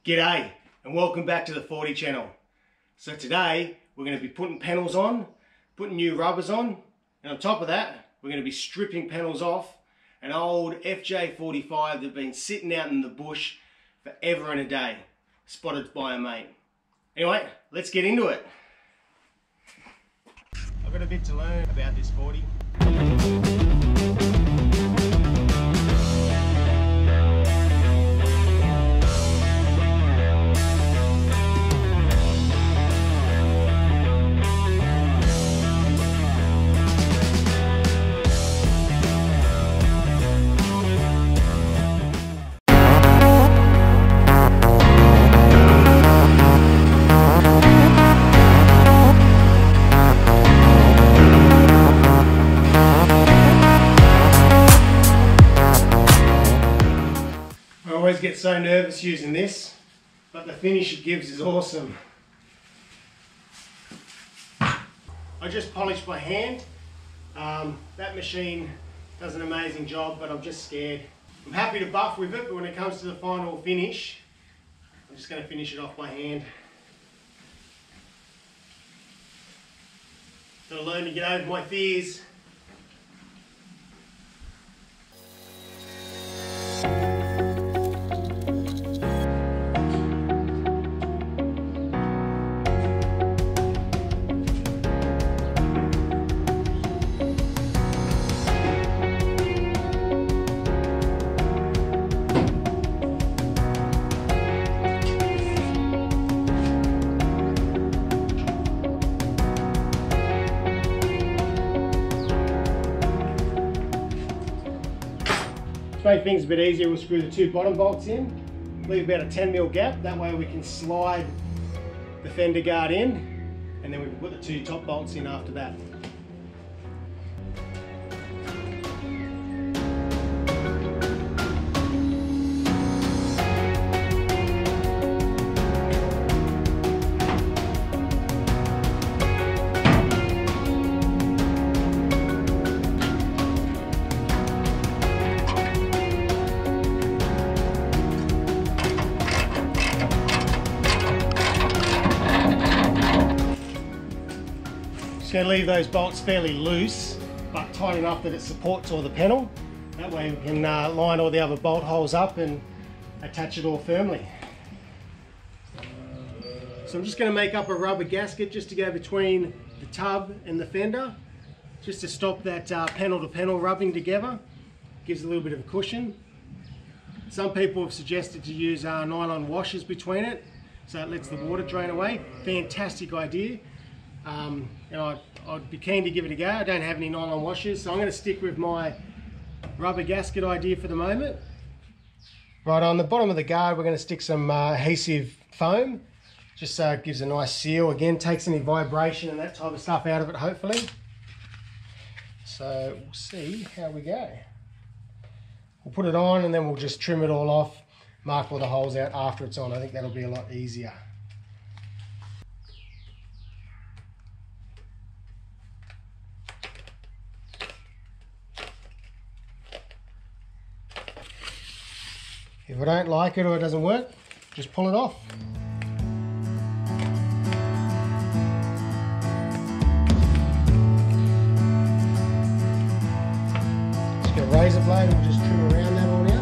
G'day and welcome back to the 40 channel. So today we're going to be putting panels on, putting new rubbers on, and on top of that we're going to be stripping panels off an old FJ45 that's been sitting out in the bush forever and a day, spotted by a mate. Anyway, let's get into it. I've got a bit to learn about this 40. I always get so nervous using this, but the finish it gives is awesome. I just polished by hand. That machine does an amazing job, but I'm just scared. I'm happy to buff with it, but when it comes to the final finish, I'm just going to finish it off by hand. Got to learn to get over my fears. To make things a bit easier, we'll screw the two bottom bolts in, leave about a 10mm gap, that way we can slide the fender guard in, and then we can put the two top bolts in after that. Going to leave those bolts fairly loose, but tight enough that it supports all the panel. That way we can line all the other bolt holes up and attach it all firmly. So I'm just going to make up a rubber gasket just to go between the tub and the fender, just to stop that panel to panel rubbing together. Gives a little bit of a cushion. Some people have suggested to use nylon washers between it, so it lets the water drain away. Fantastic idea. And I'd be keen to give it a go. I don't have any nylon washers, so I'm going to stick with my rubber gasket idea for the moment. Right, on the bottom of the guard we're going to stick some adhesive foam, just so it gives a nice seal. Again, takes any vibration and that type of stuff out of it, hopefully. So we'll see how we go. We'll put it on and then we'll just trim it all off, mark all the holes out after it's on. I think that'll be a lot easier. If I don't like it or it doesn't work, just pull it off. Just get a razor blade and we'll just trim around that all now.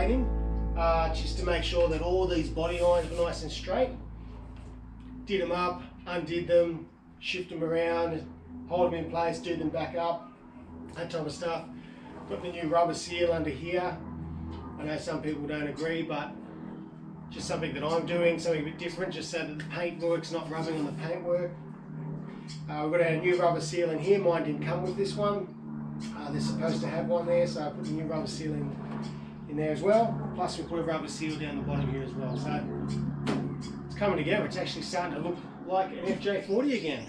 plating, just to make sure that all these body lines were nice and straight. Did them up, undid them, shift them around, hold them in place, do them back up, that type of stuff. Got the new rubber seal under here. I know some people don't agree, but just something that I'm doing, something a bit different, just so that the paintwork's not rubbing on the paintwork. We've got a new rubber seal in here. Mine didn't come with this one. They're supposed to have one there, so I put the new rubber seal in there as well. Plus we put a rubber seal down the bottom here as well. So it's coming together. It's actually starting to look like an FJ40 again.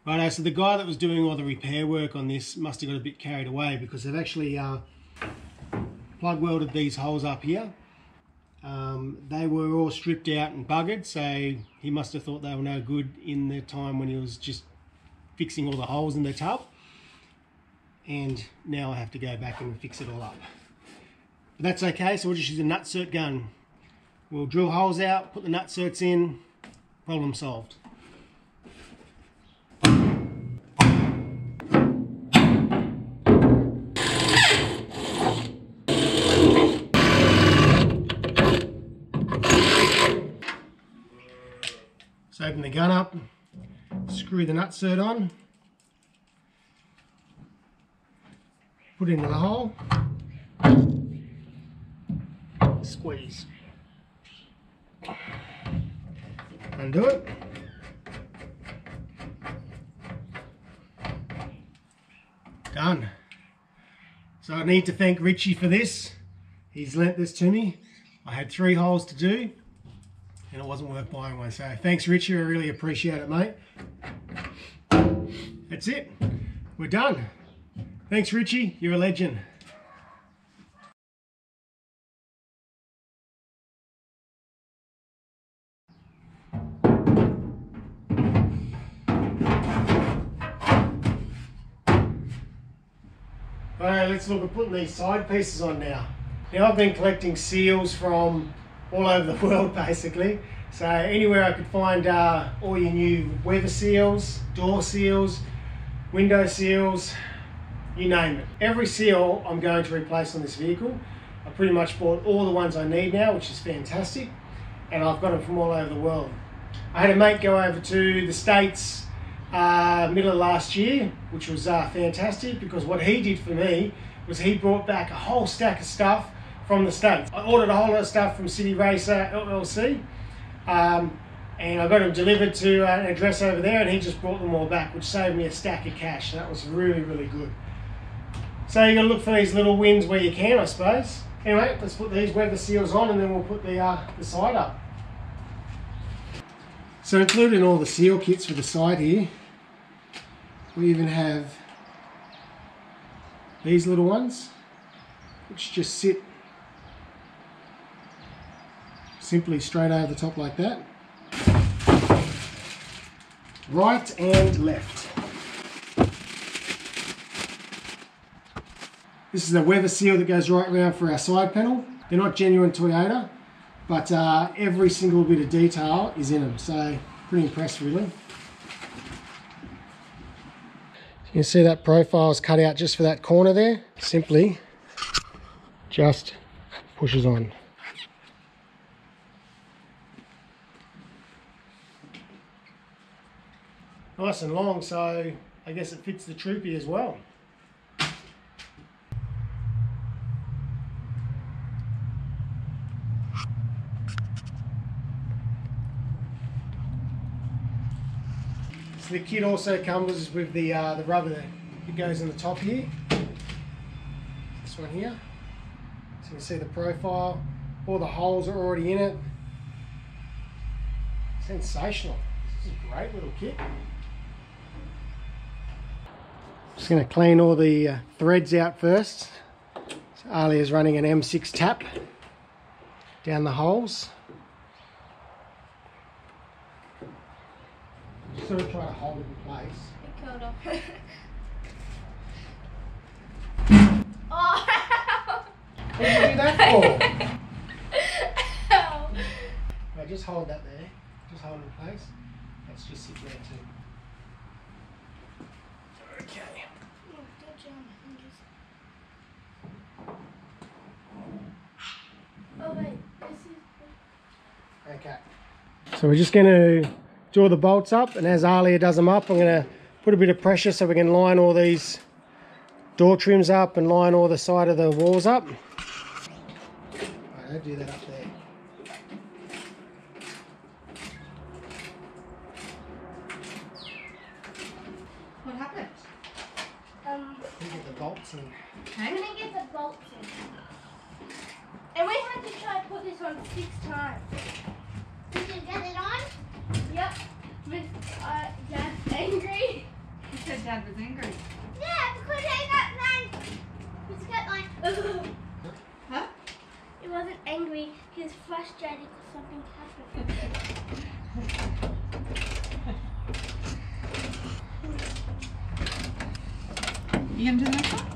Righto, so the guy that was doing all the repair work on this must have got a bit carried away, because they've actually plug welded these holes up here. They were all stripped out and buggered, so he must have thought they were no good in the time when he was just fixing all the holes in the tub. And now I have to go back and fix it all up. But that's okay, so we'll just use a nutsert gun. We'll drill holes out, put the nutserts in, problem solved. So open the gun up, screw the nutsert on, put it into the hole, squeeze, undo it, done. So I need to thank Richie for this. He's lent this to me. I had 3 holes to do, and it wasn't worth buying one. So thanks, Richie, I really appreciate it, mate. That's it, we're done. Thanks, Richie, you're a legend. Alright, let's look at putting these side pieces on now. Now I've been collecting seals from all over the world basically. So anywhere I could find all your new weather seals, door seals, window seals, you name it. Every seal I'm going to replace on this vehicle. I pretty much bought all the ones I need now, which is fantastic. And I've got them from all over the world. I had a mate go over to the States middle of last year, which was fantastic, because what he did for me was he brought back a whole stack of stuff from the States. I ordered a whole lot of stuff from City Racer LLC, and I got them delivered to an address over there, and he just brought them all back, which saved me a stack of cash. That was really, really good. So you got to look for these little wins where you can, I suppose. Anyway, let's put these weather seals on, and then we'll put the side up. So included in all the seal kits for the side here, we even have these little ones, which just sit simply straight over the top like that. Right and left. This is a weather seal that goes right around for our side panel. They're not genuine Toyota, but every single bit of detail is in them, so pretty impressed really. You can see that profile is cut out just for that corner there. Simply just pushes on. Nice and long, so I guess it fits the Troopy as well. So the kit also comes with the rubber that goes in the top here. This one here. So you can see the profile. All the holes are already in it. Sensational. This is a great little kit. Just going to clean all the threads out first. So Ali is running an M6 tap down the holes. Just sort of try to hold it in place. It curled off. Oh! What did you do that for? Ow. Right, just hold that there. Just hold it in place. Let's just sit there too. Okay. So we're just going to draw the bolts up, and as Alia does them up, I'm going to put a bit of pressure so we can line all these door trims up and line all the side of the walls up. Don't do that up there. What happened? We get the bolts in. Okay. I'm gonna get the bolts in. And we had to try to put this on 6 times. Did you get it on? Yep. But Dad's angry. You said Dad was angry. Yeah, because I got mine. He's got mine. Huh? He wasn't angry. He was frustrated because something happened. You gonna do the next one?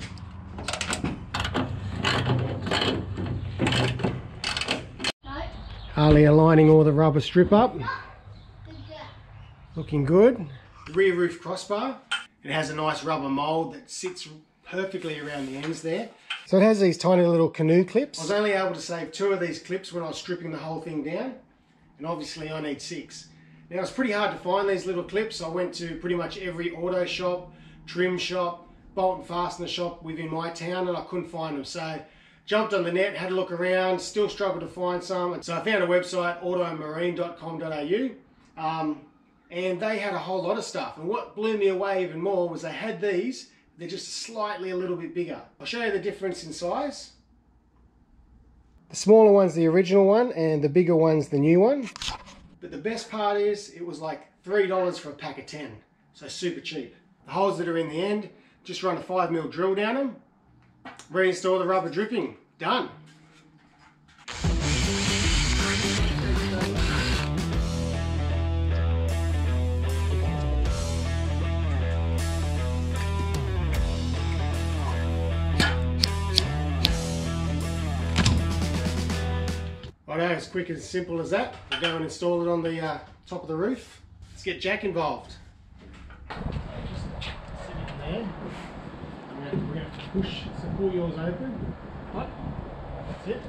Alia lining all the rubber strip up. No. Looking good. Rear roof crossbar. It has a nice rubber mould that sits perfectly around the ends there. So it has these tiny little canoe clips. I was only able to save 2 of these clips when I was stripping the whole thing down. And obviously I need 6. Now it's pretty hard to find these little clips. I went to pretty much every auto shop, trim shop, bolt and fastener shop within my town, and I couldn't find them. So jumped on the net, had a look around, still struggled to find some. So I found a website, automarine.com.au, and they had a whole lot of stuff. And what blew me away even more was they had these, they're just slightly a little bit bigger. I'll show you the difference in size. The smaller one's the original one, and the bigger one's the new one. But the best part is, it was like $3 for a pack of 10. So super cheap. The holes that are in the end, just run a 5mm drill down them, reinstall the rubber dripping, done. Righto, as quick and simple as that. We'll go and install it on the top of the roof. Let's get Jack involved. There. We're going to have to push, so pull yours open. What? That's it.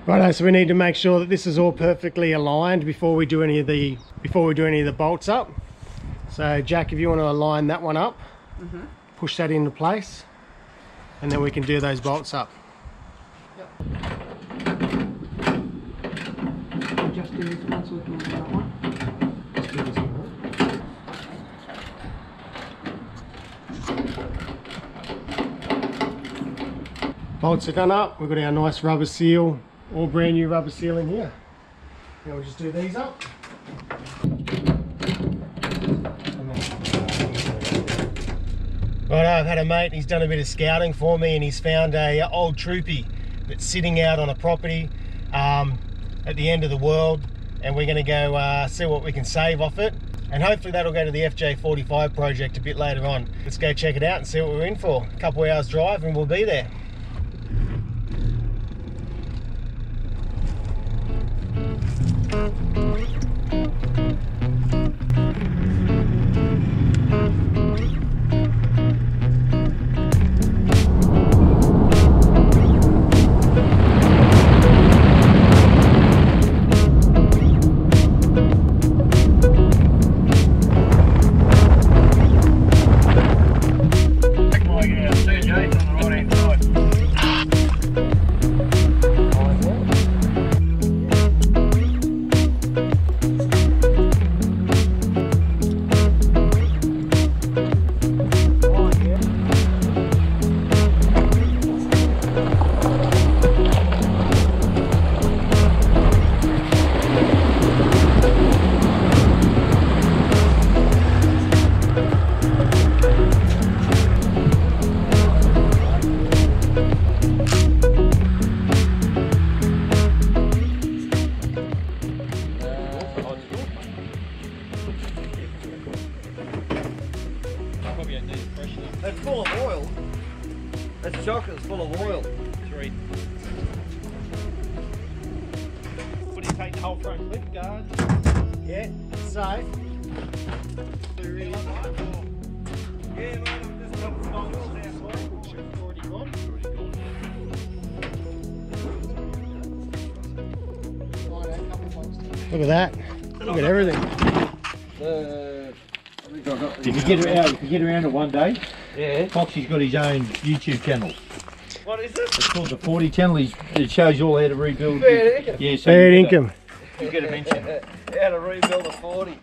Righto, so we need to make sure that this is all perfectly aligned before we do any of the bolts up. So Jack, if you want to align that one up, push that into place. And then we can do those bolts up. Yep. Just do this one so we can do that one. Just do this one. Bolts are done up. We've got our nice rubber seal, all brand new rubber seal in here. Now we'll just do these up. Right, I've had a mate, he's done a bit of scouting for me, and he's found a old troopy that's sitting out on a property at the end of the world, and we're going to go see what we can save off it, and hopefully that'll go to the FJ45 project a bit later on. Let's go check it out and see what we're in for. A couple of hours drive and we'll be there. It's full of oil. That chocolate's full of oil. 3. What do you take the whole front clip guard? Yeah, so Look at that. Look at everything. You can get around. You can get around it one day. Yeah. Foxy's got his own YouTube channel. What is it? It's called the 40 channel. It shows you all how to rebuild. Fair income. Yeah, so Fair income. You get a mention. How to rebuild a 40.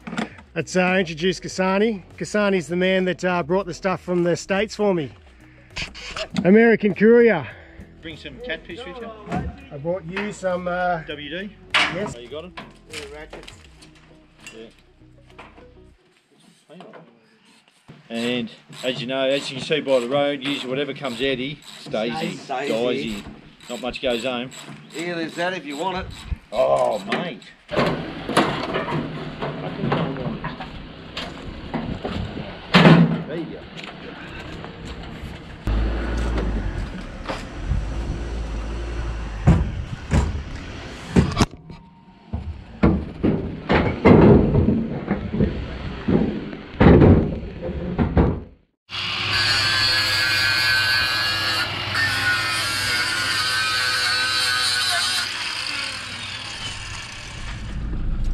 Let's introduce Kasani. Kasani's the man that brought the stuff from the States for me. American courier. Bring some catfish with you. I brought you some WD. yes. Oh, you got them? Ratchets. Yeah. And as you know, as you can see by the road, usually whatever comes out here stays here, Stays dies here. here. Not much goes home. Here, there's that if you want it. Oh, mate. There you go.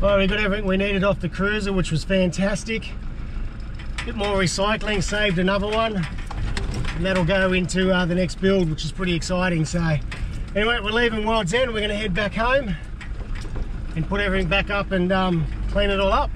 Well, we got everything we needed off the cruiser, which was fantastic. A bit more recycling, saved another one. And that'll go into the next build, which is pretty exciting. So anyway, we're leaving World's End. We're gonna head back home and put everything back up and clean it all up.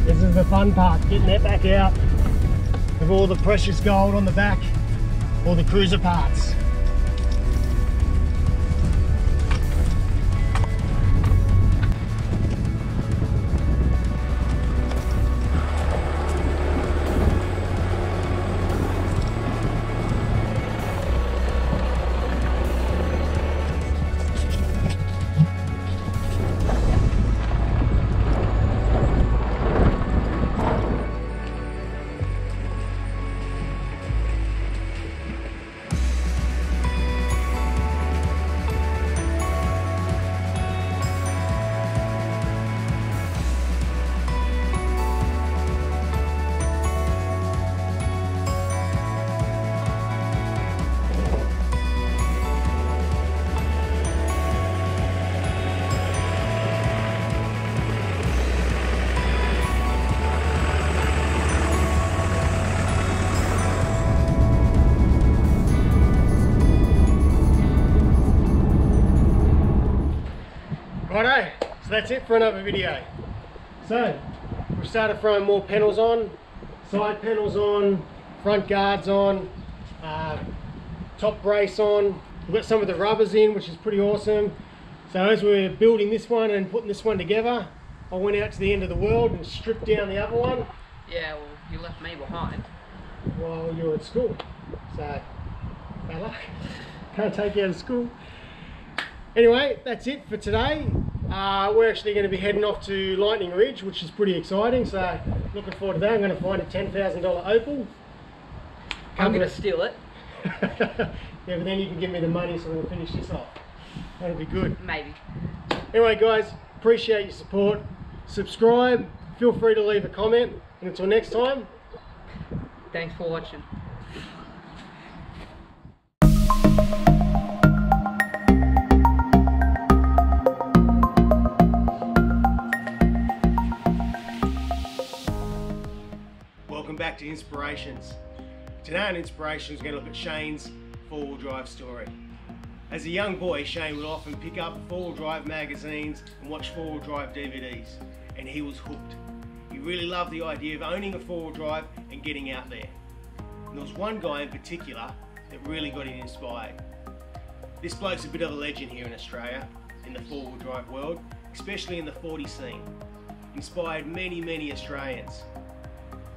This is the fun part, getting that back out of all the precious gold on the back, all the cruiser parts. Righto, so that's it for another video. So, we've started throwing more panels on, side panels on, front guards on, top brace on. We've got some of the rubbers in, which is pretty awesome. So as we're building this one and putting this one together, I went out to the end of the world and stripped down the other one Yeah, well, you left me behind. while you were at school. So, bad luck. Can't take you out of school. Anyway, that's it for today. We're actually going to be heading off to Lightning Ridge, which is pretty exciting. So, looking forward to that. I'm going to find a $10,000 opal. I'm going to steal it. Yeah, but then you can give me the money so we'll finish this off. That'll be good. Maybe. Anyway, guys, appreciate your support. Subscribe. Feel free to leave a comment. And until next time. Thanks for watching. Welcome back to Inspirations. Today on Inspirations, we're going to look at Shane's four-wheel drive story. As a young boy, Shane would often pick up four-wheel drive magazines and watch four-wheel drive DVDs, and he was hooked. He really loved the idea of owning a four-wheel drive and getting out there. And there was one guy in particular that really got him inspired. This bloke's a bit of a legend here in Australia, in the four-wheel drive world, especially in the 40 scene. inspired many Australians.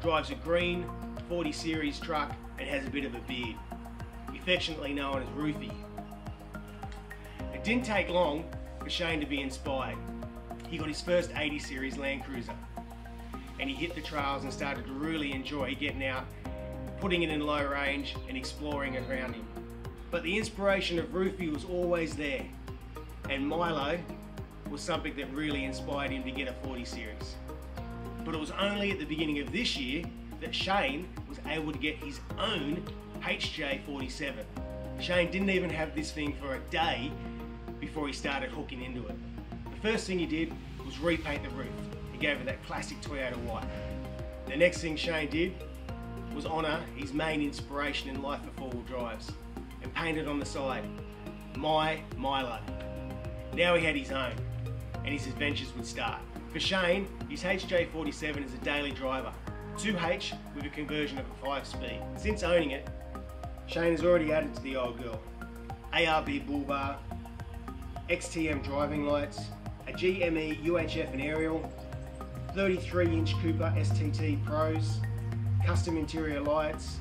Drives a green 40 series truck and has a bit of a beard, affectionately known as Roofy. It didn't take long for Shane to be inspired. He got his first 80 series Land Cruiser and he hit the trails and started to really enjoy getting out, putting it in low range and exploring around him. But the inspiration of Roofy was always there, and Milo was something that really inspired him to get a 40 series. But it was only at the beginning of this year that Shane was able to get his own HJ47. Shane didn't even have this thing for a day before he started hooking into it. The first thing he did was repaint the roof. He gave it that classic Toyota white. The next thing Shane did was honour his main inspiration in life for four-wheel drives and painted on the side, My Milo. Now he had his own and his adventures would start. For Shane, his HJ47 is a daily driver, 2H with a conversion of a 5-speed. Since owning it, Shane has already added to the old girl ARB bull bar, XTM driving lights, a GME UHF and aerial, 33-inch Cooper STT Pros, custom interior lights,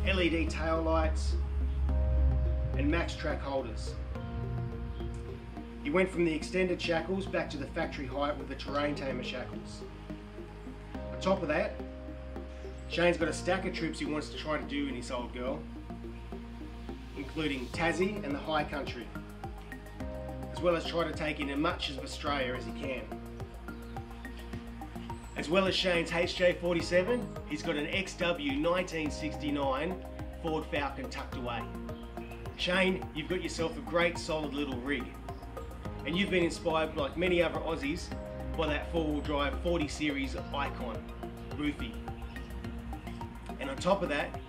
LED tail lights, and max track holders. He went from the extended shackles back to the factory height with the terrain tamer shackles. On top of that, Shane's got a stack of trips he wants to try to do in his old girl, including Tassie and the high country, as well as try to take in as much of Australia as he can. As well as Shane's HJ47, he's got an XW 1969 Ford Falcon tucked away. Shane, you've got yourself a great solid little rig, and you've been inspired, like many other Aussies, by that four-wheel drive 40 series icon, Roofy. And on top of that,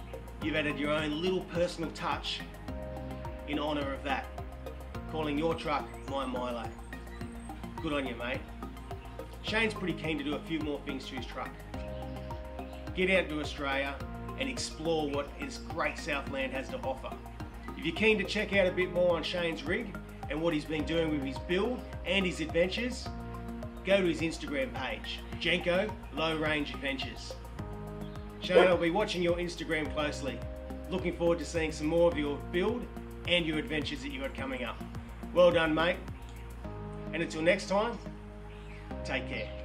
you've added your own little personal touch in honour of that, calling your truck My Milo. Good on you, mate. Shane's pretty keen to do a few more things to his truck. Get out to Australia and explore what his great Southland has to offer. If you're keen to check out a bit more on Shane's rig and what he's been doing with his build and his adventures, go to his Instagram page, Jenko Low Range Adventures. Shane, I'll be watching your Instagram closely. Looking forward to seeing some more of your build and your adventures that you've got coming up. Well done, mate. And until next time, take care.